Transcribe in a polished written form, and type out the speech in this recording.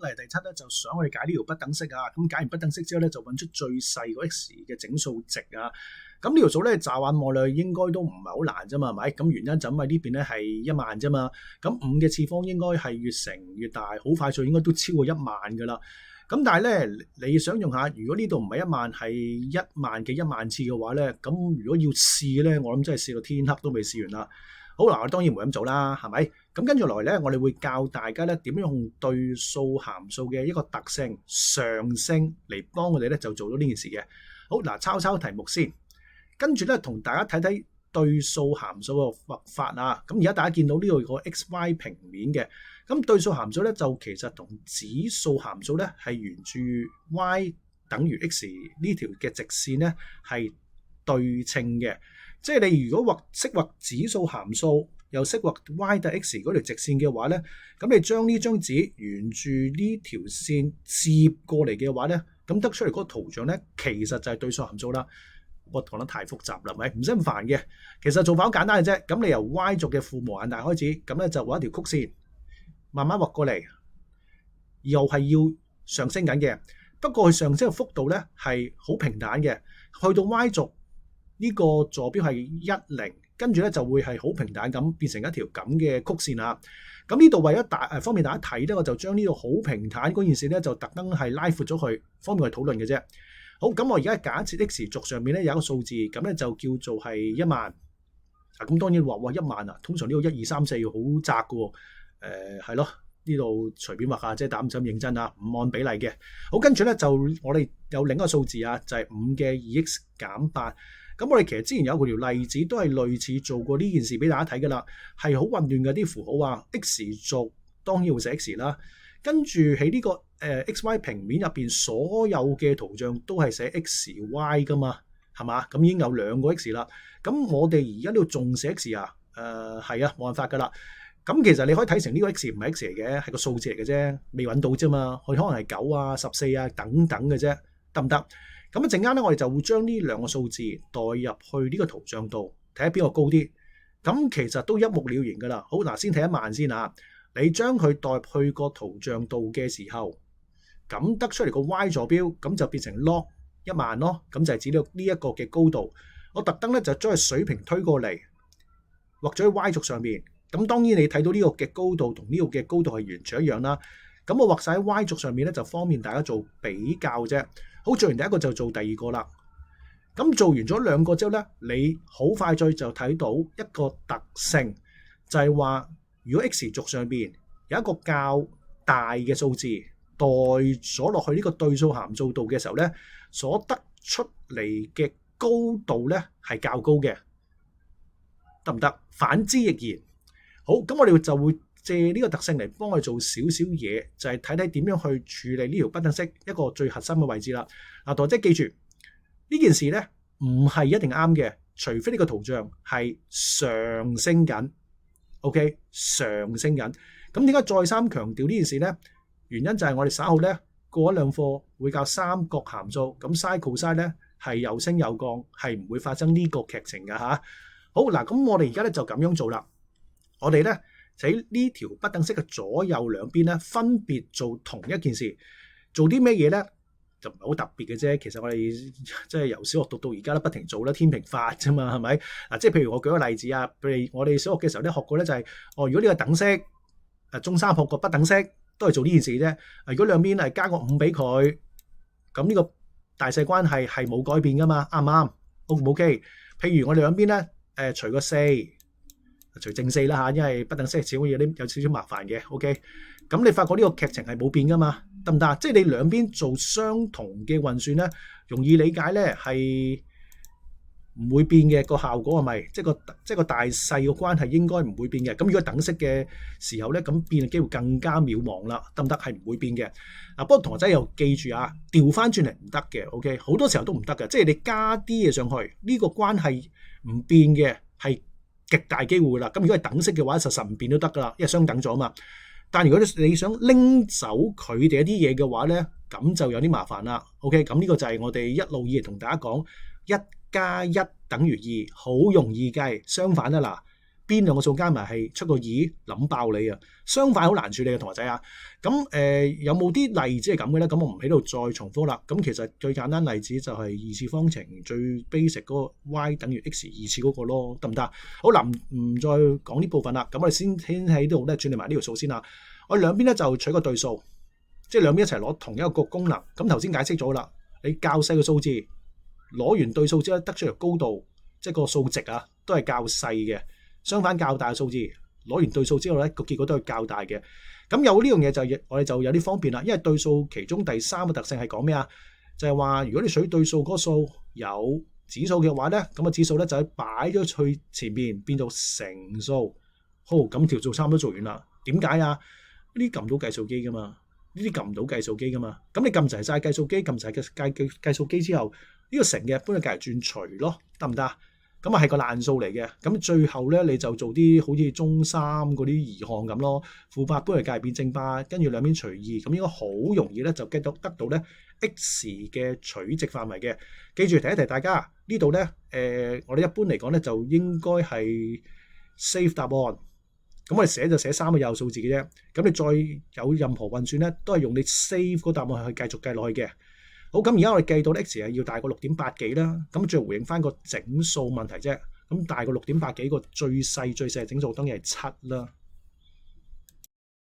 例第7咧就想我哋解呢條不等式啊，咁解完不等式之後咧就揾出最細個 x 嘅整數值啊。咁呢條數咧乍眼望落去應該都唔係好難啫嘛，係咪？咁原因就因為呢邊咧係1萬啫嘛，咁5嘅次方應該係越乘越大，好快脆應該都超過1萬噶啦。咁但係咧，你想用下，如果呢度唔係1萬，係1萬嘅1萬次嘅話咧，咁如果要試咧，我諗真係試到天黑都未試完啦。好嗱，我當然唔會咁做啦，係咪？咁跟住落嚟咧，我哋會教大家咧點樣用對數函數嘅一個特性上升嚟幫我哋咧就做到呢件事嘅。好嗱，抄題目先，跟住咧同大家睇睇對數函數嘅畫法啊。咁而家大家見到呢度個 x、y 平面嘅，咁對數函數咧就其實同指數函數咧係沿住 y 等於 x 呢條嘅直線咧係對稱嘅。即係你如果識畫指數函數又識畫 y 等 x 嗰條直線嘅話咧，咁你將呢張紙沿住呢條線接過嚟嘅話咧，咁得出嚟嗰個圖像咧，其實就係對數函數啦。我講得太複雜啦，咪唔使咁煩嘅。其實做法好簡單嘅啫。咁你由 y 軸嘅負無限大開始，咁咧就畫一條曲線，慢慢畫過嚟，又係要上升緊嘅。不過佢上升嘅幅度咧係好平坦嘅，去到 y 軸。呢個坐標係10，跟住咧就會係好平坦咁變成一條咁嘅曲線啊。咁呢度為咗方便大家睇咧，我就將呢度好平坦嗰件事咧就特登係拉闊咗佢，方便我哋討論嘅啫。好，咁我而家假設 x 軸上面咧有一個數字，咁咧就叫做係1萬。咁當然話1萬啊，通常呢個1、2、3、4好窄嘅喎。係咯，呢度隨便畫下，即係打唔使咁認真啊，唔按比例嘅。好，跟住咧就我哋有另一個數字啊，就係5嘅2x減8。咁我哋其實之前有條例子都係類似做過呢件事俾大家睇㗎啦，係好混亂嘅啲符號啊。x 軸當然會寫 x 啦，跟住喺呢個xy 平面入邊所有嘅圖像都係寫 xy 㗎嘛，係嘛？咁已經有2個 x 啦。咁我哋而家呢度仲寫 x 啊？係啊，冇辦法㗎啦。咁其實你可以睇成呢個 x 唔係 x 嚟嘅，係個數字嚟嘅啫，未揾到啫嘛。佢可能係9啊、14啊等等嘅啫，得唔得？咁一陣間咧，我哋就會將呢2個數字代入去呢個圖像度，睇下邊個高啲。咁其實都一目了然㗎啦。好嗱，先睇1萬先啊。你將佢代入去個圖像度嘅時候，咁得出嚟個 y 坐標，咁就變成 log 1萬咯。咁就係指到呢一個嘅高度。我特登咧就將佢水平推過嚟，畫咗喺 y 軸上面。咁當然你睇到呢個嘅高度同呢個嘅高度係完全一樣啦。咁我畫晒喺 y 軸上面咧，就方便大家做比較啫。好，做完第一個就做第二個啦。咁做完咗2個之後咧，你好快脆就睇到一個特性，就係話如果 x 軸上邊有一個較大嘅數字代咗落去呢個對數函數度嘅時候咧，所得出嚟嘅高度咧係較高嘅，得唔得？反之亦然。好，咁我哋就會借呢個特性嚟幫佢做少少嘢，就係睇睇點樣去處理呢條不等式一個最核心嘅位置啦。嗱，大家記住呢件事咧唔係一定啱嘅，除非呢個圖像係上升緊。OK， 上升緊。咁點解再三強調呢件事咧？原因就係我哋稍後咧過一兩課會教三角函數，咁 sin cos 咧係有升有降，係唔會發生呢個劇情㗎嚇。好嗱，咁我哋而家咧就咁樣做啦。我哋咧喺呢條不等式嘅左右兩邊咧，分別做同一件事，做啲咩嘢咧？就唔係好特別嘅啫。其實我哋即係由小學讀到而家都不停做啦，天平法啫嘛，係咪？嗱，即係譬如我舉個例子啊，譬如我哋小學嘅時候咧學過咧就係，如果呢個等式，中三學過不等式都係做呢件事啫。如果兩邊係加個5俾佢，咁呢個大細關係係冇改變噶嘛，啱唔啱？O 唔 OK？譬如我哋兩邊咧，除個4。除正4啦嚇，因為不等式始終有少少麻煩嘅。OK，咁你發覺呢個劇情係冇變噶嘛？得唔得？即係你兩邊做相同嘅運算咧，容易理解咧係唔會變嘅個效果係咪？即係個大細個關係應該唔會變嘅。咁如果等式嘅時候咧，咁變嘅機會更加渺茫啦。得唔得？係唔會變嘅。嗱，不過同學仔又記住啊，調翻轉嚟唔得嘅。OK，好多時候都唔得嘅。即係你加啲嘢上去，呢個關係唔變嘅係極大機會啦。咁如果係等式嘅話，實唔變都得噶啦，因為相等咗嘛。但如果你想拎走佢哋一啲嘢嘅話咧，咁就有啲麻煩啦。OK，咁呢個就係我哋一路以嚟同大家講1+1等於2，好容易計。相反啊嗱，邊兩個數加埋係出個2，諗爆你啊！相反好難處理嘅同學仔啊。咁有冇啲例子係咁嘅咧？咁我唔喺度再重複啦。咁其實最簡單例子就係二次方程最 basic 嗰個 y 等於 x 2次嗰個咯，得唔得？好嗱，唔再講呢部分啦。咁我哋先喺呢度咧轉嚟埋呢條數先啦。我兩邊咧就取個對數，即係兩邊一齊攞同一個功能。咁頭先解釋咗啦，你較細嘅數字攞完對數之後得出條高度，即係個數值啊，都係較細嘅。相反較大嘅數字攞完對數之後咧，個結果都係較大嘅。咁有呢樣嘢就我哋就有啲方便啦，因為對數其中第3個特性係講咩啊？就係話如果你取對數嗰個數有指數嘅話咧，咁個指數咧就擺咗去前邊變做乘數。好，咁條數差唔多做完啦。點解啊？呢啲撳唔到計數機噶嘛？呢啲撳唔到計數機噶嘛？咁你撳齊晒計數機，撳齊計數機之後，呢個乘嘅搬去隔離轉除咯，得唔得？咁啊係個爛數嚟嘅。咁最後咧你就做啲好似中3嗰啲移項咁咯，負8搬去隔離變正8，跟住兩邊除2，咁應該好容易咧就 get 到得到咧 x 嘅取值範圍嘅。記住提一提大家，呢度咧我哋一般嚟講咧就應該係 save 答案。咁我哋寫就寫3個有數字嘅啫。咁你再有任何運算咧，都係用你 save 嗰答案去繼續計落去嘅。好，咁而家我哋計到 x 係要大過6.8幾啦。咁再回應翻個整數問題啫。咁大過6.8幾個最細整數當然係7啦。